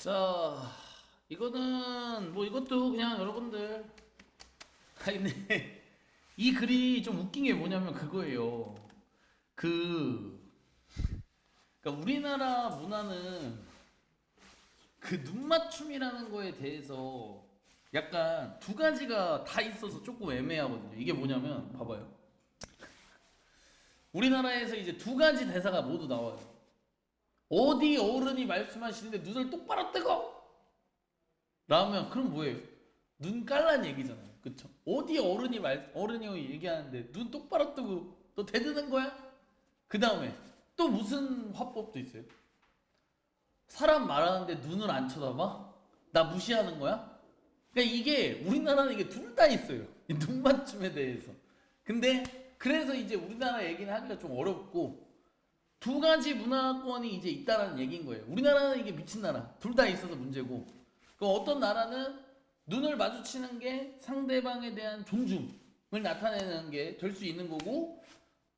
자, 이거는 뭐 이것도 그냥 여러분들 근데 이 글이 좀 웃긴 게 뭐냐면 그거예요. 그 그러니까 우리나라 문화는 그 눈맞춤이라는 거에 대해서 약간 두 가지가 다 있어서 조금 애매하거든요. 이게 뭐냐면 봐봐요. 우리나라에서 이제 두 가지 대사가 모두 나와요. 어디 어른이 말씀하시는데 눈을 똑바로 뜨고 라면 그럼 뭐예요? 눈 깔란 얘기잖아요. 그쵸? 어디 어른이 얘기하는데 눈 똑바로 뜨고 너 대드는 거야? 그 다음에 또 무슨 화법도 있어요? 사람 말하는데 눈을 안 쳐다봐? 나 무시하는 거야? 그러니까 이게 우리나라는 이게 둘 다 있어요. 이 눈 맞춤에 대해서. 근데 그래서 이제 우리나라 얘기는 하기가 좀 어렵고 두 가지 문화권이 이제 있다라는 얘기인 거예요. 우리나라는 이게 미친 나라. 둘 다 있어서 문제고. 그럼 어떤 나라는 눈을 마주치는 게 상대방에 대한 존중을 나타내는 게 될 수 있는 거고,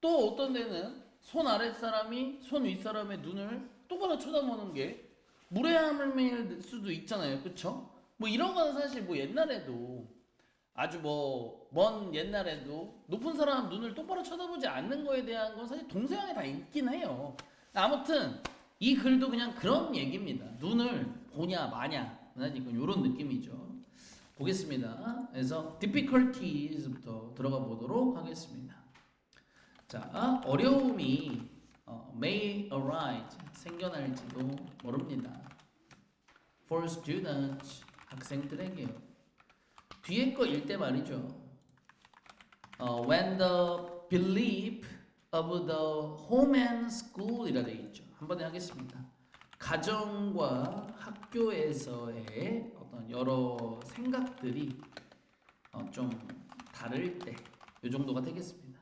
또 어떤 데는 손 아랫 사람이 손 윗 사람의 눈을 똑바로 쳐다보는 게 무례함일 수도 있잖아요. 그쵸? 뭐 이런 거는 사실 뭐 옛날에도 아주 뭐 먼 옛날에도 높은 사람 눈을 똑바로 쳐다보지 않는 거에 대한 건 사실 동서양에 다 있긴 해요. 아무튼 이 글도 그냥 그런 얘기입니다. 눈을 보냐 마냐 이런 느낌이죠. 보겠습니다. 그래서 difficulties부터 들어가 보도록 하겠습니다. 자, 어려움이 may arise 생겨날지도 모릅니다. For students 학생들에게요. 뒤에 거 읽 때 말이죠. When the belief of the home and school 이라 되어 있죠. 한 번에 하겠습니다. 가정과 학교에서의 어떤 여러 생각들이 좀 다를 때 이 정도가 되겠습니다.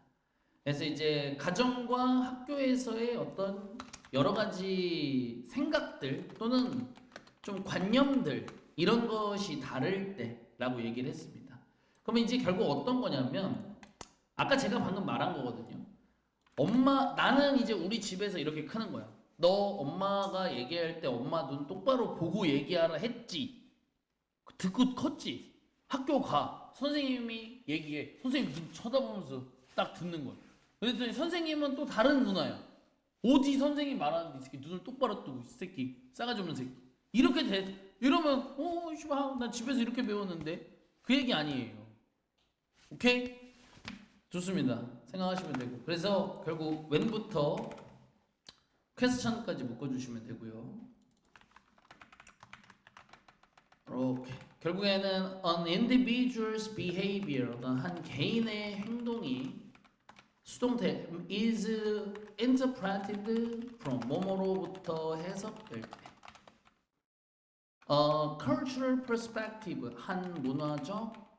그래서 이제 가정과 학교에서의 어떤 여러 가지 생각들 또는 좀 관념들 이런 것이 다를 때라고 얘기를 했습니다. 그러면 이제 결국 어떤 거냐면 아까 제가 방금 말한 거거든요. 나는 이제 우리 집에서 이렇게 크는 거야. 너 엄마가 얘기할 때 엄마 눈 똑바로 보고 얘기하라 했지. 듣고 컸지. 학교 가. 선생님이 얘기해. 선생님 눈 쳐다보면서 딱 듣는 거야. 그랬더니 선생님은 또 다른 문화야. 어디 선생님 말하는데 이 새끼 눈을 똑바로 뜨고 이 새끼 싸가지 없는 새끼. 이러면 씨발 나 집에서 이렇게 배웠는데 그 얘기 아니에요. 오케이? 좋습니다. 생각하시면 되고. 그래서 결국 when부터 퀘스천까지 묶어주시면 되고요. 이렇게 결국에는 an individual's behavior 어떤 한 개인의 행동이 수동태 is interpreted from 뭐뭐로부터 해석될 때 cultural perspective 한 문화적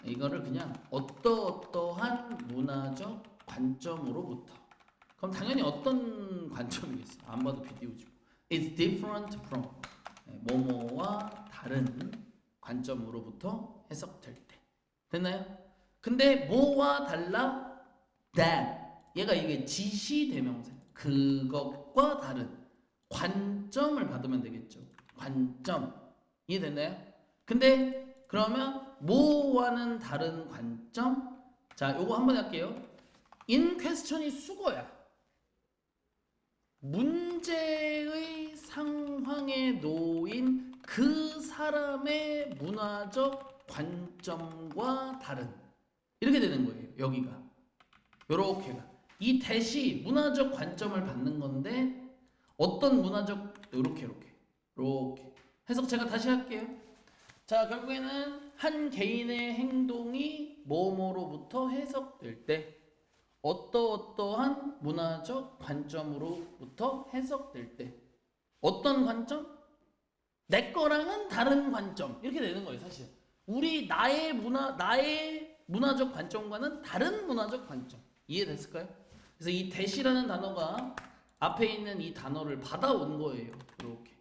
이거를 그냥 어떠한 문화적 관점으로부터 그럼 당연히 어떤 관점이겠어요? 안 봐도 비디오지. It's different from 뭐뭐와 다른 관점으로부터 해석될 때 됐나요? 근데 뭐와 달라? That 얘가 이게 지시대명사 그것과 다른 관점을 받으면 되겠죠. 관점 이해됐나요? 근데 그러면 뭐와는 다른 관점? 자, 요거 한번 할게요. in question이 수거야. 문제의 상황에 놓인 그 사람의 문화적 관점과 다른 이렇게 되는 거예요. 여기가 요렇게가 이 대시 문화적 관점을 받는 건데 어떤 문화적 요렇게 해석 제가 다시 할게요. 자, 결국에는 한 개인의 행동이 뭐뭐로부터 해석될 때 어떠한 문화적 관점으로부터 해석될 때 어떤 관점? 내 거랑은 다른 관점 이렇게 되는 거예요. 사실 나의 문화적 관점과는 다른 문화적 관점 이해됐을까요? 그래서 이 대시라는 단어가 앞에 있는 이 단어를 받아온 거예요. 이렇게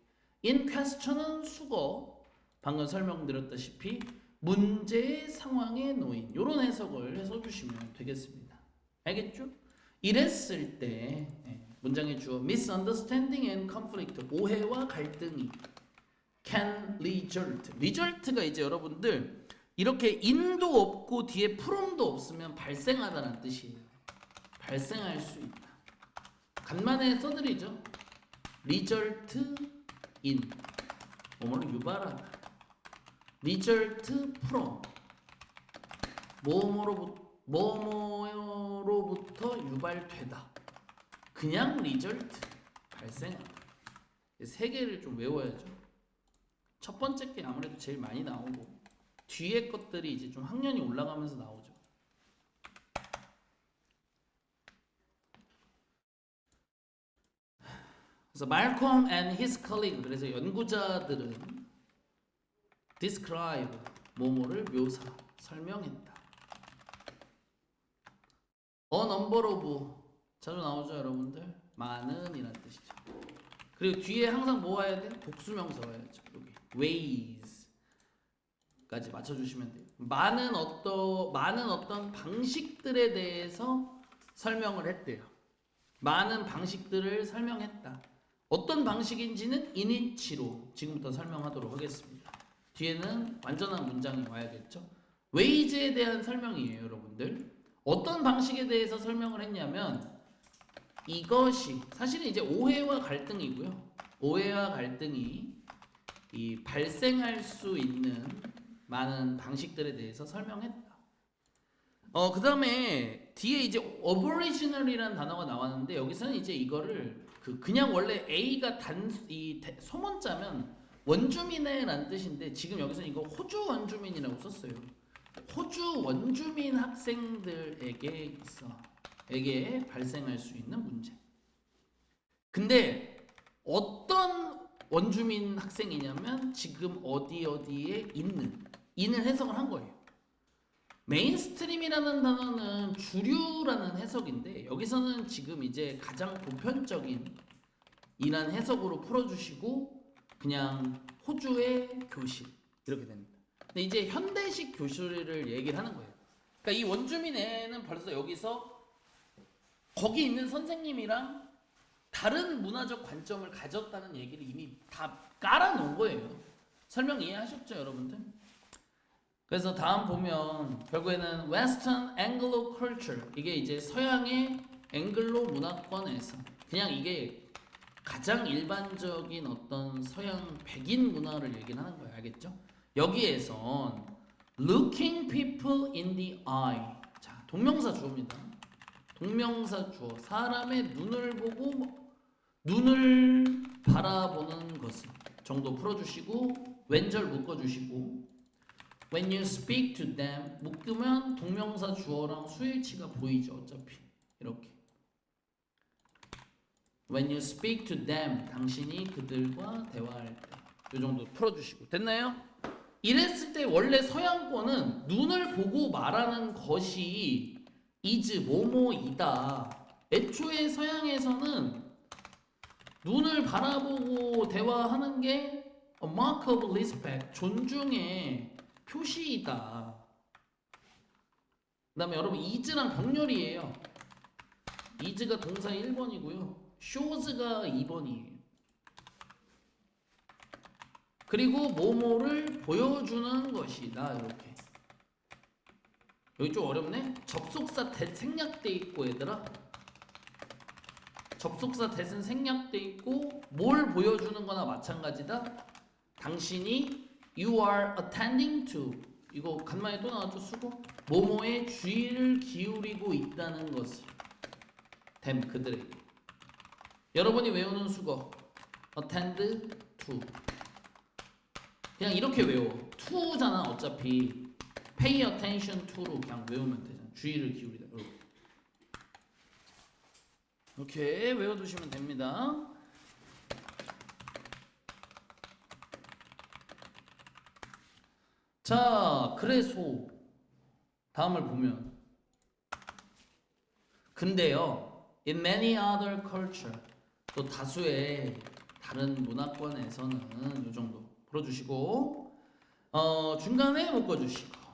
in question은 수거 방금 설명드렸다시피 문제의 상황에 놓인 이런 해석을 해서 주시면 되겠습니다. 알겠죠? 이랬을 때 문장의 주어 misunderstanding and conflict 오해와 갈등이 can result. result가 이제 여러분들 이렇게 in도 없고 뒤에 from도 없으면 발생하다는 뜻이에요. 발생할 수 있다. 간만에 써드리죠. result in 뭐뭐를 유발하다. result from 뭐뭐로부터 유발되다. 그냥 result 발생하다. 세 개를 좀 외워야죠. 첫 번째 게 아무래도 제일 많이 나오고 뒤에 것들이 이제 좀 학년이 올라가면서 나오죠. 그래서 Malcolm and his colleague, 그래서 연구자들은 describe 뭐뭐를 묘사, 설명했다. A number of 자주 나오죠 여러분들. 많은 이란 뜻이죠. 그리고 뒤에 항상 뭐 와야 돼? 복수명사 와야죠. 여기 ways 까지 맞춰주시면 돼요. 많은 어떤 방식들에 대해서 설명을 했대요. 많은 방식들을 설명했다. 어떤 방식인지는 인위치로 지금부터 설명하도록 하겠습니다. 뒤에는 완전한 문장이 와야겠죠. 웨이즈에 대한 설명이에요 여러분들. 어떤 방식에 대해서 설명을 했냐면 이것이 사실은 이제 오해와 갈등이고요. 오해와 갈등이 이 발생할 수 있는 많은 방식들에 대해서 설명했다. 그 다음에 뒤에 이제 original이라는 단어가 나왔는데 여기서는 이제 이거를 그냥 원래 A가 소문자면 원주민의라는 뜻인데 지금 여기서는 이거 호주 원주민이라고 썼어요. 호주 원주민 학생들에게 발생할 수 있는 문제. 근데 어떤 원주민 학생이냐면 지금 어디에 인을 해석을 한 거예요. 메인스트림이라는 단어는 주류라는 해석인데 여기서는 지금 이제 가장 보편적인 이란 해석으로 풀어주시고 그냥 호주의 교실 이렇게 됩니다. 근데 이제 현대식 교실을 얘기를 하는 거예요. 그러니까 이 원주민 애는 벌써 여기서 거기 있는 선생님이랑 다른 문화적 관점을 가졌다는 얘기를 이미 다 깔아놓은 거예요. 설명 이해하셨죠 여러분들? 그래서 다음 보면 결국에는 Western Anglo Culture 이게 이제 서양의 앵글로 문화권에서 그냥 이게 가장 일반적인 어떤 서양 백인 문화를 얘기를 하는 거예요. 알겠죠? 여기에선 looking people in the eye. 자, 동명사 주어입니다. 동명사 주어. 사람의 눈을 보고 눈을 바라보는 것을 정도 풀어주시고 왼절 묶어주시고 when you speak to them 묶으면 동명사 주어랑 수일치가 보이죠. 어차피 이렇게 when you speak to them 당신이 그들과 대화할 때 이 정도 풀어주시고 됐나요? 이랬을 때 원래 서양권은 눈을 보고 말하는 것이 is 뭐뭐이다. 애초에 서양에서는 눈을 바라보고 대화하는 게 a mark of respect, 존중의 표시이다. 그 다음에 여러분 is랑 병렬이에요. is가 동사 1번이고요. shows가 2번이에요. 그리고 뭐뭐를 보여주는 것이다. 이렇게. 여기 좀 어렵네? 접속사 that 생략돼 있고 얘들아. 접속사 that은 생략돼 있고 뭘 보여주는 거나 마찬가지다. 당신이 you are attending to 이거 간만에 또 나왔죠. 수고 뭐뭐에 주의를 기울이고 있다는 것을 them 그들에게 여러분이 외우는 수거 attend to 그냥 이렇게 외워. to잖아 어차피. pay attention to로 그냥 외우면 되잖아. 주의를 기울이다. 이렇게 외워두시면 됩니다. 자, 그래서 다음을 보면 근데요, in many other culture 또 다수의 다른 문화권에서는 이 정도 풀어주시고 중간에 묶어주시고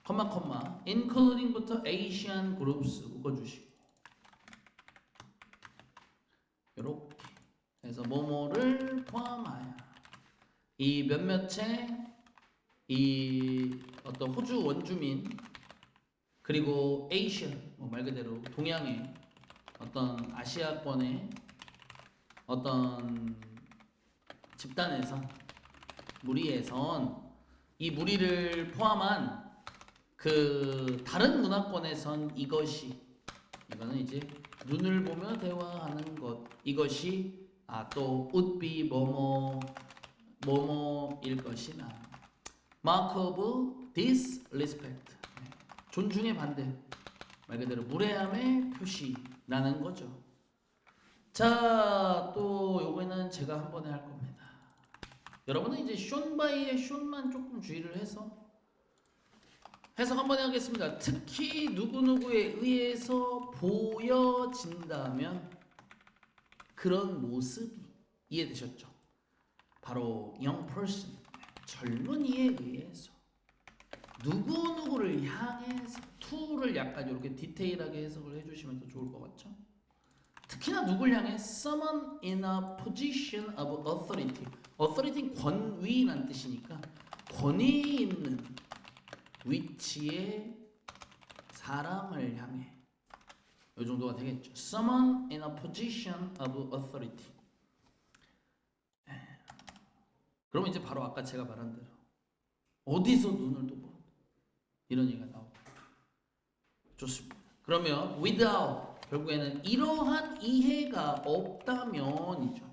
컴마 including부터 Asian groups 묶어주시고 이렇게 해서 뭐뭐를 포함하여 이 몇몇의 이 어떤 호주 원주민 그리고 에이시아 말 그대로 동양의 어떤 아시아권의 어떤 집단에선 무리에선 이 무리를 포함한 그 다른 문화권에선 이거는 이제 눈을 보며 대화하는 것 이것이 또 would be 뭐뭐일 것이나 mark of disrespect 존중의 반대 말 그대로 무례함의 표시라는 거죠. 자, 또 요거는 제가 한 번에 할 겁니다. 여러분은 이제 숀바이의 숀만 조금 주의를 해서 해석 한 번에 하겠습니다. 특히 누구누구에 의해서 보여진다면 그런 모습이 이해되셨죠? 바로 young person 젊은이에 의해서 누구누구를 향해서 to를 약간 이렇게 디테일하게 해석을 해주시면 더 좋을 것 같죠? 특히나 누굴 향해 someone in a position of authority authority는 권위란 뜻이니까 권위 있는 위치의 사람을 향해 이 정도가 되겠죠. Someone in a position of authority. 그러면 이제 바로 아까 제가 말한 대로 어디서 눈을 또 봐? 이런 얘기가 나오고 좋습니다. 그러면 without 결국에는 이러한 이해가 없다면이죠.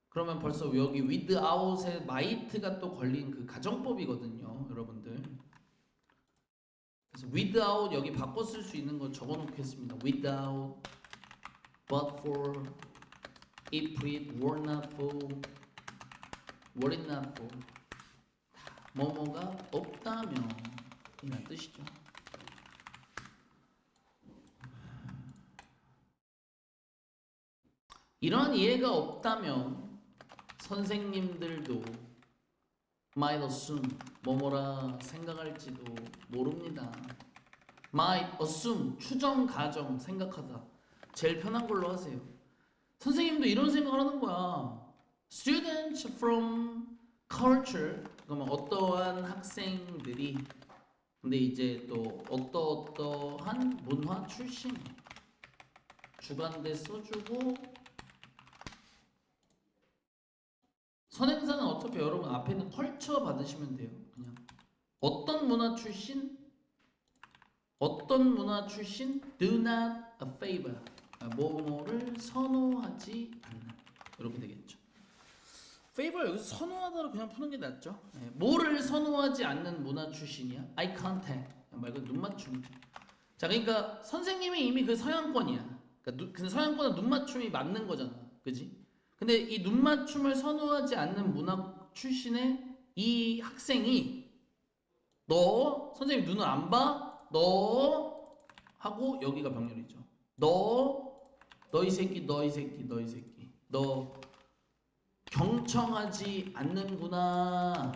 그러면 벌써 여기 without에 might가 또 걸린 그 가정법이거든요, 여러분들. 그래서 without 여기 바꿔 쓸 수 있는 거 적어 놓겠습니다. without, but for, if it were not for, were it not for. 뭐뭐가 없다면 이란 뜻이죠. 이러한 이해가 없다면 선생님들도 might assume 뭐뭐라 생각할지도 모릅니다. might assume 추정 가정 생각하다 제일 편한 걸로 하세요. 선생님도 이런 생각을 하는 거야. Students from culture 그러면 어떠한 학생들이 근데 이제 또 어떠한 문화 출신 주관대 써주고 선행사는 어차피 여러분 앞에 있는 컬처 받으시면 돼요. 그냥 어떤 문화 출신 do not a favor 뭐뭐를 선호하지 않는 이렇게 되겠죠. favor 여기서 선호하다로 그냥 푸는 게 낫죠. 네. 뭐를 선호하지 않는 문화 출신이야? eye contact 말고 눈 맞춤이죠. 자, 그러니까 선생님이 이미 그 서양권이야. 그러니까 그 서양권은 눈 맞춤이 맞는 거잖아, 그지? 근데 이 눈 맞춤을 선호하지 않는 문화 출신의 이 학생이 너 선생님 눈을 안 봐? 너 하고 여기가 병렬이죠. 너 이 새끼 너 경청하지 않는구나.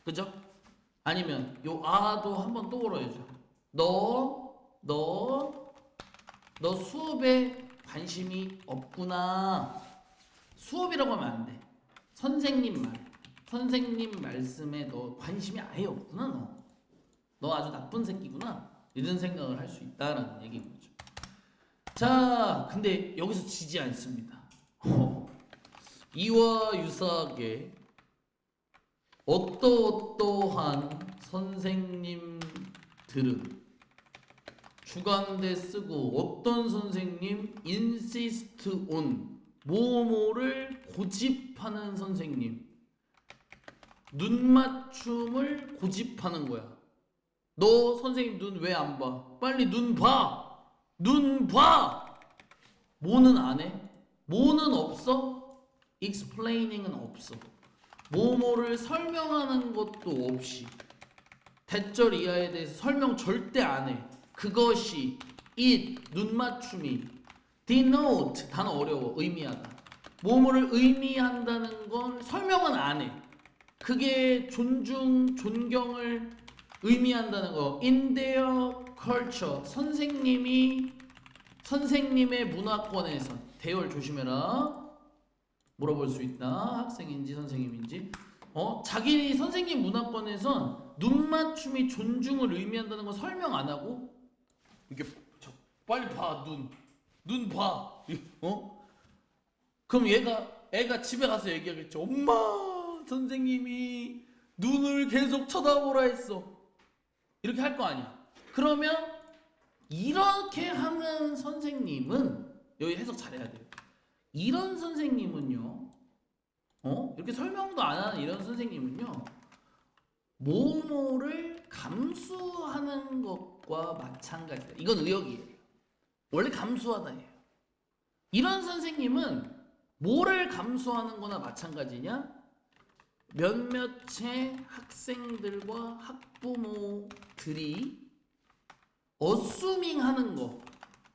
그죠? 아니면 요 아도 한번 또 걸어야죠. 너 수업에 관심이 없구나. 수업이라고 하면 안 돼. 선생님 말씀에 너 관심이 아예 없구나. 너 아주 나쁜 새끼구나. 이런 생각을 할 수 있다라는 얘기인 거죠. 자, 근데 여기서 지지 않습니다. 이와 유사하게 어떠한 선생님들은 주관대 쓰고 어떤 선생님 insist on 뭐뭐를 고집하는 선생님 눈 맞춤을 고집하는 거야. 너 선생님 눈 왜 안 봐? 빨리 눈 봐. 뭐는 안 해? 뭐는 없어? explaining은 없어. 뭐뭐를 설명하는 것도 없이 대절 이하에 대해서 설명 절대 안 해. 그것이 it 눈 맞춤이 denote 단어 어려워. 의미하다. 뭐뭐를 의미한다는 건 설명은 안 해. 그게 존경을 의미한다는 거. In their culture 선생님의 문화권에서 대열 조심해라. 물어볼 수 있다. 학생인지 선생님인지. 자기 선생님 문화권에선 눈 맞춤이 존중을 의미한다는 거 설명 안 하고 이게 빨리 봐, 눈 봐. 그럼 애가 집에 가서 얘기하겠죠. 엄마, 선생님이 눈을 계속 쳐다보라 했어. 이렇게 할 거 아니야. 그러면 이렇게 하는 선생님은 여기 해석 잘해야 돼요. 이런 선생님은요, 이렇게 설명도 안 하는 이런 선생님은요, 모모를 감수하는 것과 마찬가지다. 이건 의역이에요. 원래 감수하다예요. 이런 선생님은 뭐를 감수하는 거나 마찬가지냐? 몇몇의 학생들과 학부모들이 어수밍 하는 거,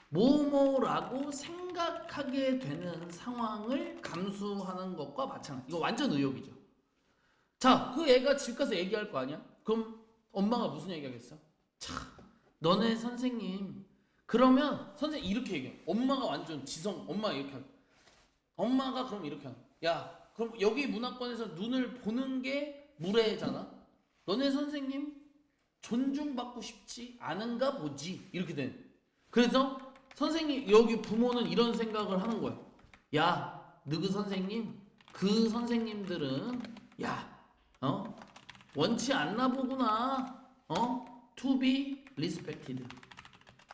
뭐뭐라고 생각하게 되는 상황을 감수하는 것과 마찬가지. 이거 완전 의역이죠. 자, 그 애가 집 가서 얘기할 거 아니야? 그럼 엄마가 무슨 얘기하겠어? 차, 너네 선생님. 그러면 선생님 이렇게 얘기해. 엄마가 완전 엄마가 이렇게 하고. 엄마가 그럼 이렇게 하고. 야, 그럼 여기 문화권에서 눈을 보는 게 무례잖아. 너네 선생님 존중받고 싶지 않은가 보지. 이렇게 되는. 그래서 선생님 여기 부모는 이런 생각을 하는 거야. 야, 너그 선생님, 그 선생님들은 원치 않나 보구나. To be respected.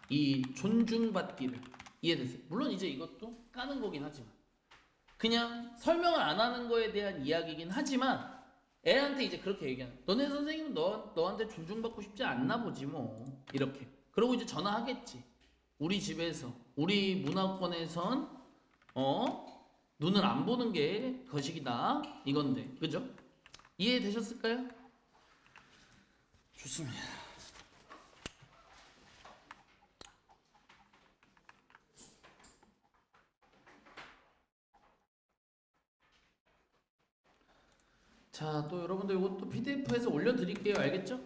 이 존중받기를. 이해되세요? 물론 이제 이것도 까는 거긴 하지만 그냥 설명을 안 하는 거에 대한 이야기긴 하지만 애한테 이제 그렇게 얘기하는. 너네 선생님은 너한테 존중받고 싶지 않나 보지 뭐. 이렇게. 그러고 이제 전화하겠지. 우리 집에서 우리 문화권에선 눈을 안 보는 게 거식이다 이건데. 그죠? 이해되셨을까요? 좋습니다. 자, 또 여러분들 이것도 PDF에서 올려드릴게요. 알겠죠?